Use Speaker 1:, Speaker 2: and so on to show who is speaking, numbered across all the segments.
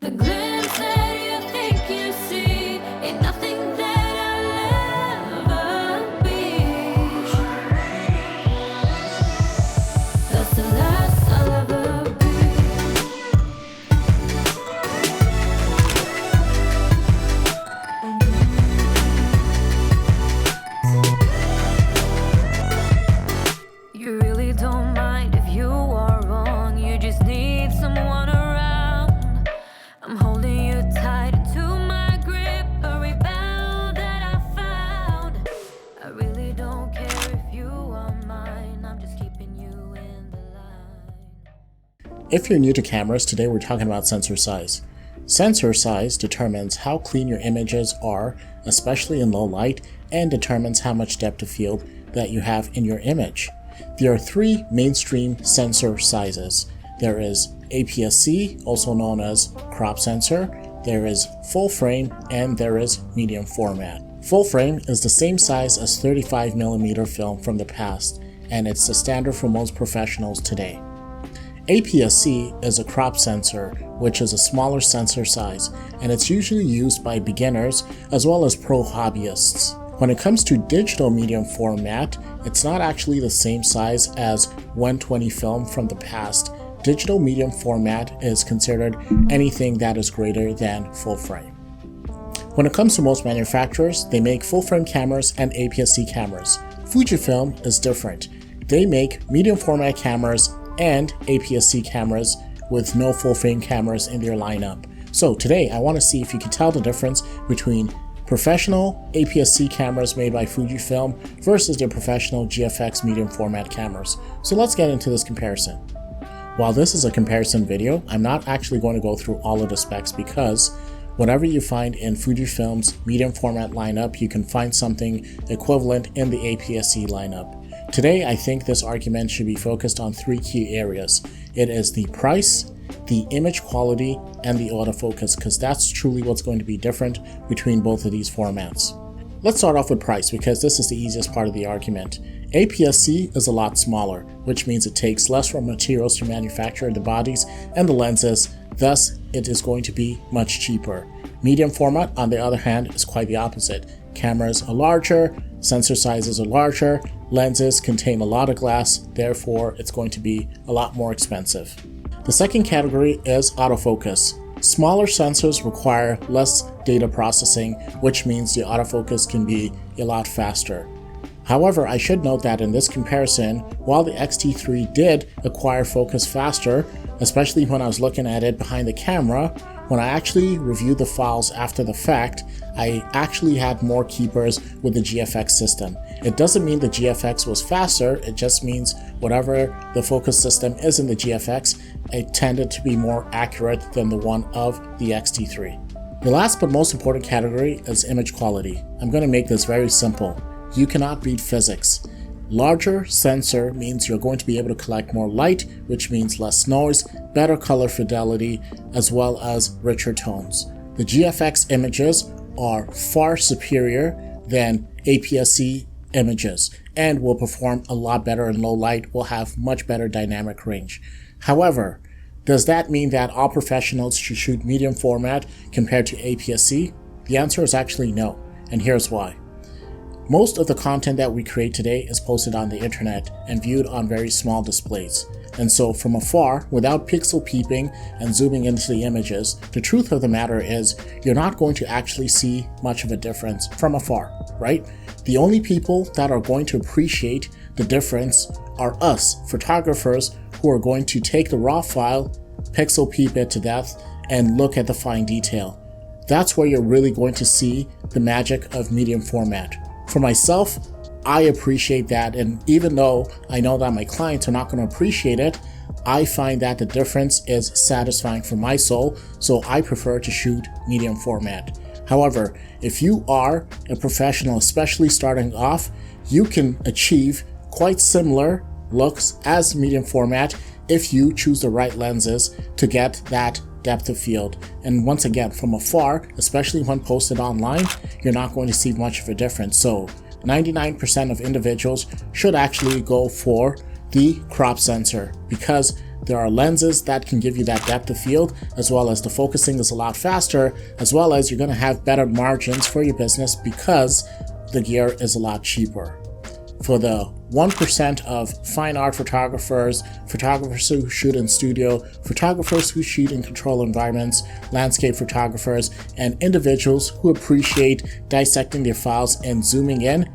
Speaker 1: The glimpse that you think you see ain't nothing that I'll ever be. That's the last I'll ever be. You really don't mind if you are wrong. You just need someone around. I'm holding you tight to my grip, a rebound that I found. I really don't care if you are mine. I'm just keeping you in the line.
Speaker 2: If you're new to cameras, today we're talking about sensor size. Sensor size determines how clean your images are, especially in low light, and determines how much depth of field that you have in your image. There are three mainstream sensor sizes. There is APS-C, also known as crop sensor, there is full frame, and there is medium format. Full frame is the same size as 35mm film from the past, and it's the standard for most professionals today. APS-C is a crop sensor, which is a smaller sensor size, and it's usually used by beginners as well as pro hobbyists. When it comes to digital medium format, it's not actually the same size as 120 film from the past. Digital medium format is considered anything that is greater than full frame. When it comes to most manufacturers, they make full frame cameras and APS-C cameras. Fujifilm is different. They make medium format cameras and APS-C cameras with no full frame cameras in their lineup. So today I want to see if you can tell the difference between professional APS-C cameras made by Fujifilm versus their professional GFX medium format cameras. So let's get into this comparison. While this is a comparison video, I'm not actually going to go through all of the specs because whatever you find in Fujifilm's medium format lineup, you can find something equivalent in the APS-C lineup. Today, I think this argument should be focused on three key areas. It is the price, the image quality, and the autofocus, because that's truly what's going to be different between both of these formats. Let's start off with price because this is the easiest part of the argument. APS-C is a lot smaller, which means it takes less raw materials to manufacture the bodies and the lenses, thus it is going to be much cheaper. Medium format, on the other hand, is quite the opposite. Cameras are larger, sensor sizes are larger, lenses contain a lot of glass, therefore it's going to be a lot more expensive. The second category is autofocus. Smaller sensors require less data processing, which means the autofocus can be a lot faster. However, I should note that in this comparison, while the X-T3 did acquire focus faster, especially when I was looking at it behind the camera, when I actually reviewed the files after the fact, I actually had more keepers with the GFX system. It doesn't mean the GFX was faster, it just means whatever the focus system is in the GFX, it tended to be more accurate than the one of the X-T3. The last but most important category is image quality. I'm going to make this very simple. You cannot beat physics. Larger sensor means you're going to be able to collect more light, which means less noise, better color fidelity, as well as richer tones. The GFX images are far superior than APS-C images and will perform a lot better in low light, will have much better dynamic range. However, does that mean that all professionals should shoot medium format compared to APS-C? The answer is actually no, and here's why. Most of the content that we create today is posted on the internet and viewed on very small displays. And so from afar, without pixel peeping and zooming into the images, the truth of the matter is you're not going to actually see much of a difference from afar, right? The only people that are going to appreciate the difference are us, photographers, who are going to take the raw file, pixel peep it to death, and look at the fine detail. That's where you're really going to see the magic of medium format. For myself, I appreciate that, and even though I know that my clients are not going to appreciate it, I find that the difference is satisfying for my soul, so I prefer to shoot medium format. However, if you are a professional, especially starting off, you can achieve quite similar looks as medium format if you choose the right lenses to get that depth of field. And once again, from afar, especially when posted online, you're not going to see much of a difference. So 99% of individuals should actually go for the crop sensor because There are lenses that can give you that depth of field, as well as the focusing is a lot faster, as well as you're going to have better margins for your business because the gear is a lot cheaper. For the 1% of fine art photographers, photographers who shoot in studio, photographers who shoot in controlled environments, landscape photographers, and individuals who appreciate dissecting their files and zooming in,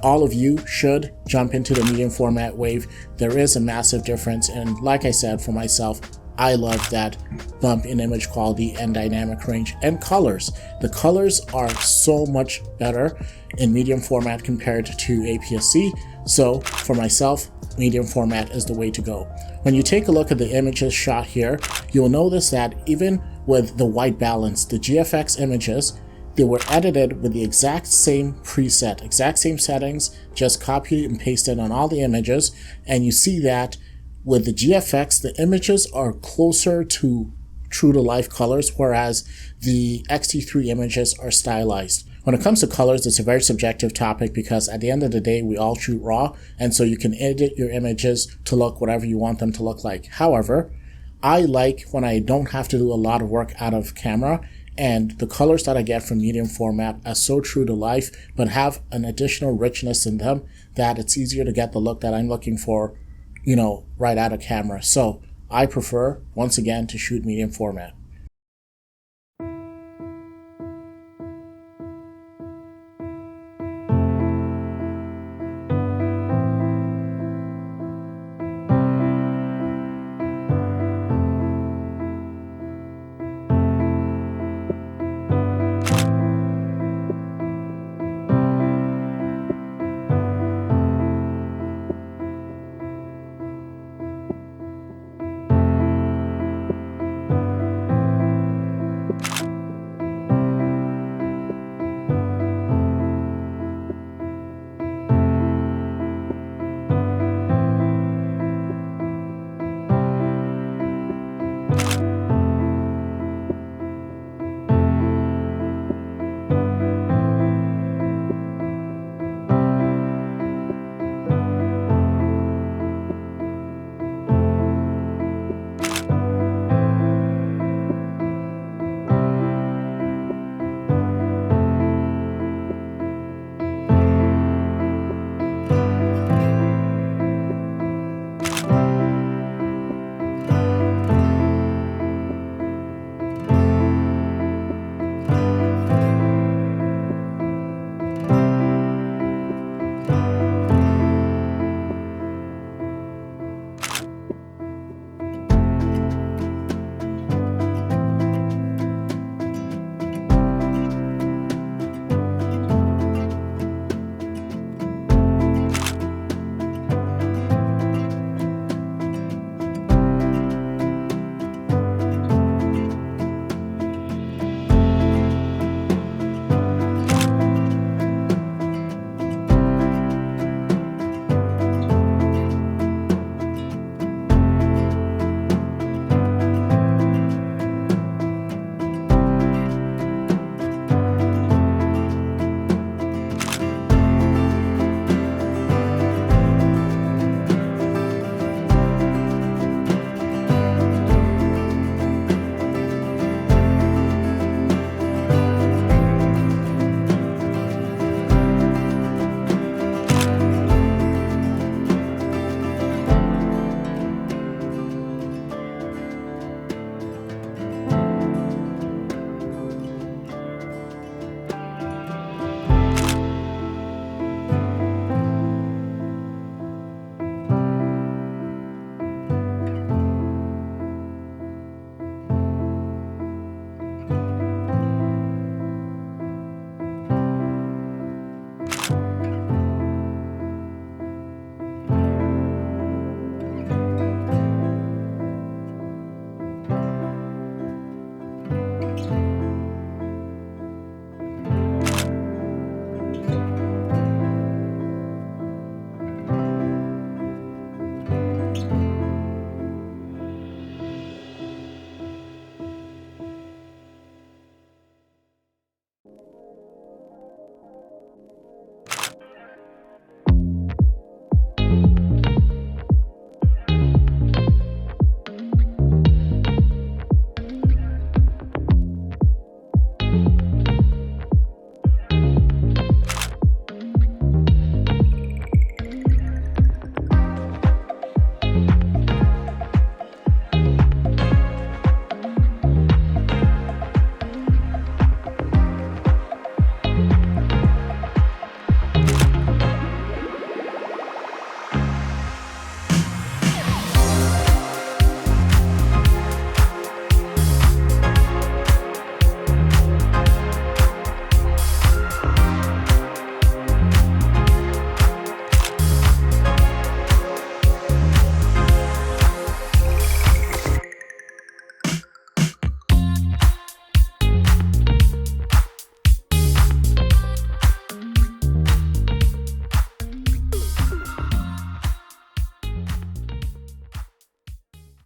Speaker 2: all of you should jump into the medium format wave. There is a massive difference, and like I said, for myself, I love that bump in image quality and dynamic range and colors. The colors are so much better in medium format compared to APS-C. So for myself, medium format is the way to go. When you take a look at the images shot here, you'll notice that even with the white balance, the GFX images, they were edited with the exact same preset, exact same settings, just copied and pasted on all the images. And you see that with the GFX, the images are closer to true to life colors, whereas the X-T3 images are stylized. When it comes to colors, it's a very subjective topic because at the end of the day, we all shoot raw, and so you can edit your images to look whatever you want them to look like. However, I like when I don't have to do a lot of work out of camera, and the colors that I get from medium format are so true to life, but have an additional richness in them that it's easier to get the look that I'm looking for, right out of camera. So I prefer, once again, to shoot medium format.